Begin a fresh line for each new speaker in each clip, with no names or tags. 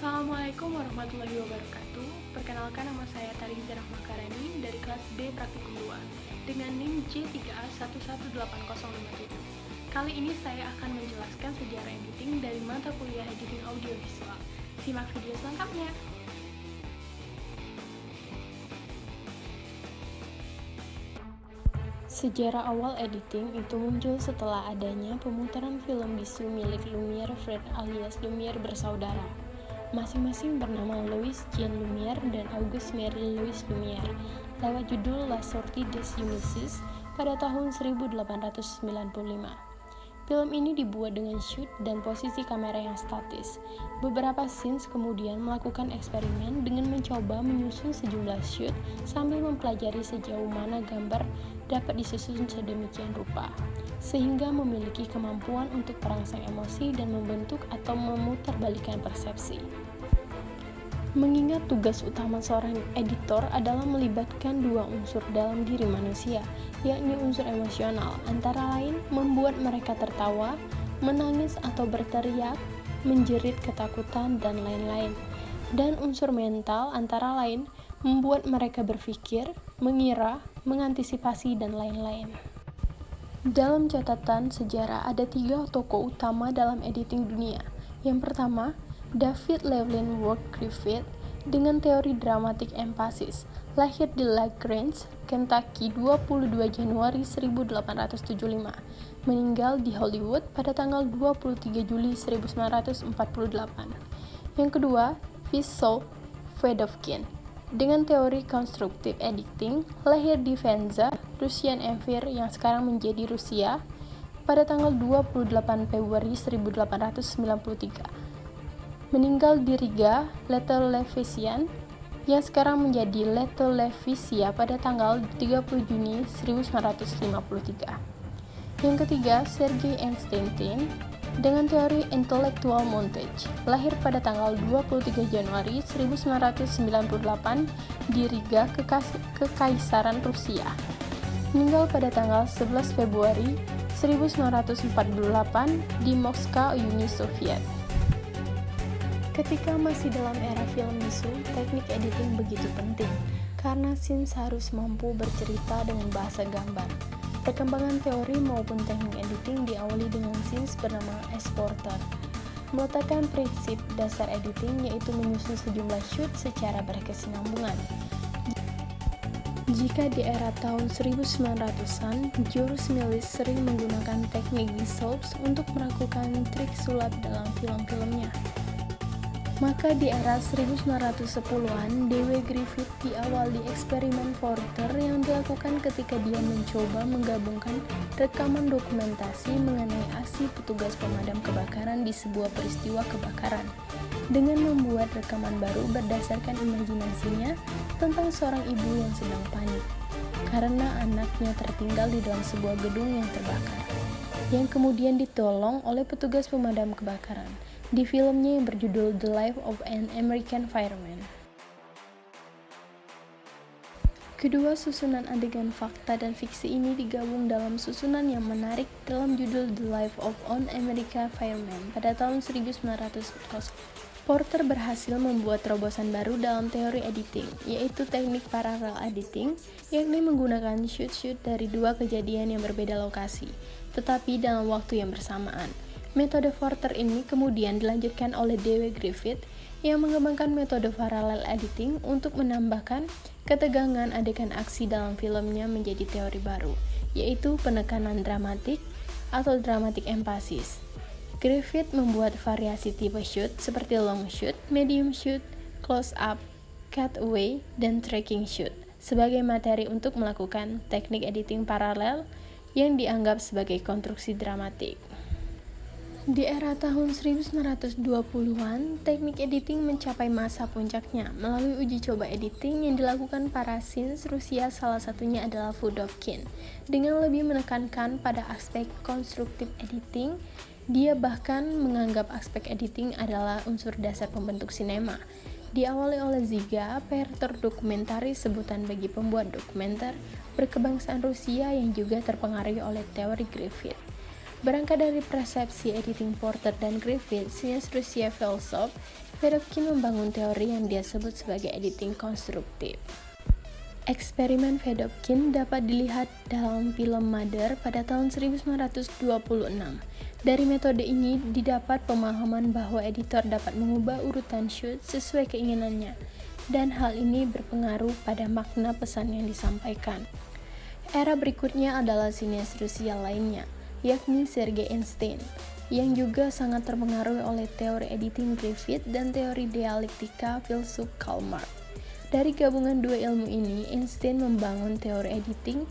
Assalamualaikum warahmatullahi wabarakatuh. Perkenalkan, nama saya Tariza Rahmakarani dari kelas B Praktikum 2 dengan NIM J3A118057. Kali ini saya akan menjelaskan sejarah editing dari mata kuliah editing audiovisual. Simak video selengkapnya. Sejarah awal editing itu muncul setelah adanya pemutaran film bisu milik Lumière Fred alias Lumière bersaudara. Masing-masing bernama Louis Jean Lumière dan Auguste Marie Louis Lumière lewat judul La Sortie des Ulysses pada tahun 1895. Film ini dibuat dengan shoot dan posisi kamera yang statis. Beberapa scenes kemudian melakukan eksperimen dengan mencoba menyusun sejumlah shoot sambil mempelajari sejauh mana gambar dapat disusun sedemikian rupa, sehingga memiliki kemampuan untuk merangsang emosi dan membentuk atau memutarbalikkan persepsi. Mengingat tugas utama seorang editor adalah melibatkan dua unsur dalam diri manusia, yakni unsur emosional, antara lain membuat mereka tertawa, menangis atau berteriak, menjerit ketakutan, dan lain-lain. Dan unsur mental antara lain membuat mereka berpikir, mengira, mengantisipasi, dan lain-lain. Dalam catatan sejarah ada 3 tokoh utama dalam editing dunia. Yang pertama, David Llewellyn Ward Griffith dengan teori dramatik empasis, lahir di La Grange, Kentucky 22 Januari 1875, meninggal di Hollywood pada tanggal 23 Juli 1948. Yang kedua, Vyclav Fedorkin dengan teori konstruktif editing, lahir di Venza, Russian Empire yang sekarang menjadi Rusia, pada tanggal 28 Februari 1893. Meninggal di Riga, Lettow-Levesian, yang sekarang menjadi Lettow-Levisia pada tanggal 30 Juni 1953. Yang ketiga, Sergei Einstein dengan teori intellectual montage, lahir pada tanggal 23 Januari 1998 di Riga, Kekaisaran Rusia. Meninggal pada tanggal 11 Februari 1948 di Moskow, Uni Soviet. Ketika masih dalam era film bisu, teknik editing begitu penting, karena scenes harus mampu bercerita dengan bahasa gambar. Perkembangan teori maupun teknik editing diawali dengan scenes bernama exporter, meletakkan prinsip dasar editing yaitu menyusun sejumlah shoot secara berkesinambungan. Jika di era tahun 1900-an, George Méliès sering menggunakan teknik dissolves untuk melakukan trik sulap dalam film-filmnya. Maka di era 1910-an, D.W. Griffith diawali eksperimen Porter yang dilakukan ketika dia mencoba menggabungkan rekaman dokumentasi mengenai aksi petugas pemadam kebakaran di sebuah peristiwa kebakaran dengan membuat rekaman baru berdasarkan imajinasinya tentang seorang ibu yang sedang panik karena anaknya tertinggal di dalam sebuah gedung yang terbakar, yang kemudian ditolong oleh petugas pemadam kebakaran di filmnya yang berjudul The Life of an American Fireman. Kedua susunan adegan fakta dan fiksi ini digabung dalam susunan yang menarik dalam judul The Life of an American Fireman pada tahun 1900. Porter berhasil membuat terobosan baru dalam teori editing, yaitu teknik parallel editing, yakni menggunakan shoot-shoot dari dua kejadian yang berbeda lokasi, tetapi dalam waktu yang bersamaan. Metode Porter ini kemudian dilanjutkan oleh D.W. Griffith yang mengembangkan metode parallel editing untuk menambahkan ketegangan adegan aksi dalam filmnya menjadi teori baru, yaitu penekanan dramatik atau dramatic emphasis. Griffith membuat variasi tipe shoot seperti long shoot, medium shoot, close up, cutaway, dan tracking shoot sebagai materi untuk melakukan teknik editing paralel yang dianggap sebagai konstruksi dramatik. Di era tahun 1920-an, teknik editing mencapai masa puncaknya melalui uji coba editing yang dilakukan para scenes Rusia, salah satunya adalah Fedorkin. Dengan lebih menekankan pada aspek konstruktif editing, dia bahkan menganggap aspek editing adalah unsur dasar pembentuk sinema. Diawali oleh Ziga, operator dokumentaris sebutan bagi pembuat dokumenter berkebangsaan Rusia yang juga terpengaruh oleh teori Griffith. Berangkat dari persepsi editing Porter dan Griffith, sineas Rusia filsuf, Vedovkin membangun teori yang dia sebut sebagai editing konstruktif. Eksperimen Vedovkin dapat dilihat dalam film Mother pada tahun 1926. Dari metode ini didapat pemahaman bahwa editor dapat mengubah urutan shoot sesuai keinginannya, dan hal ini berpengaruh pada makna pesan yang disampaikan. Era berikutnya adalah sineas Rusia lainnya, yakni Sergei Einstein, yang juga sangat terpengaruh oleh teori editing Griffith dan teori dialektika filsuf Karl Marx. Dari gabungan dua ilmu ini, Einstein membangun teori editing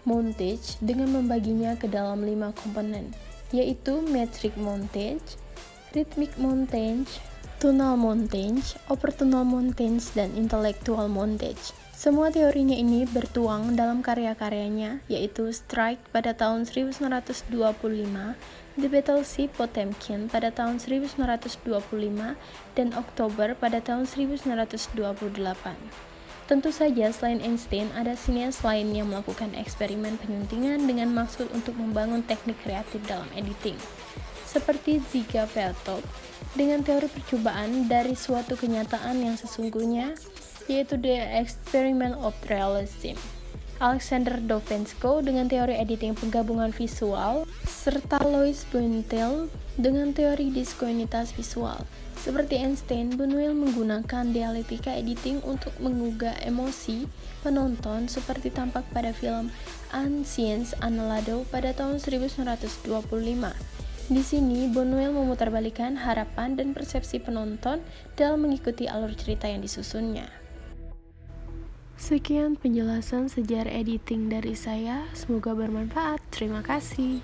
montage dengan membaginya ke dalam 5 komponen, yaitu metric montage, rhythmic montage, tonal montage, overtonal montage, dan intellectual montage. Semua teorinya ini bertuang dalam karya-karyanya, yaitu Strike pada tahun 1925, The Battleship Potemkin pada tahun 1925, dan Oktober pada tahun 1928. Tentu saja selain Einstein, ada sineas lain yang melakukan eksperimen penyuntingan dengan maksud untuk membangun teknik kreatif dalam editing, seperti Dziga Vertov dengan teori percobaan dari suatu kenyataan yang sesungguhnya, yaitu The Experiment of Realism, Alexander Dovzhenko dengan teori editing penggabungan visual, serta Louis Buñuel dengan teori diskoinitas visual. Seperti Einstein, Buñuel menggunakan dialektika editing untuk menggugah emosi penonton seperti tampak pada film Ancients Annalado pada tahun 1925. Di sini, Buñuel memutarbalikkan harapan dan persepsi penonton dalam mengikuti alur cerita yang disusunnya. Sekian penjelasan sejarah editing dari saya, semoga bermanfaat. Terima kasih.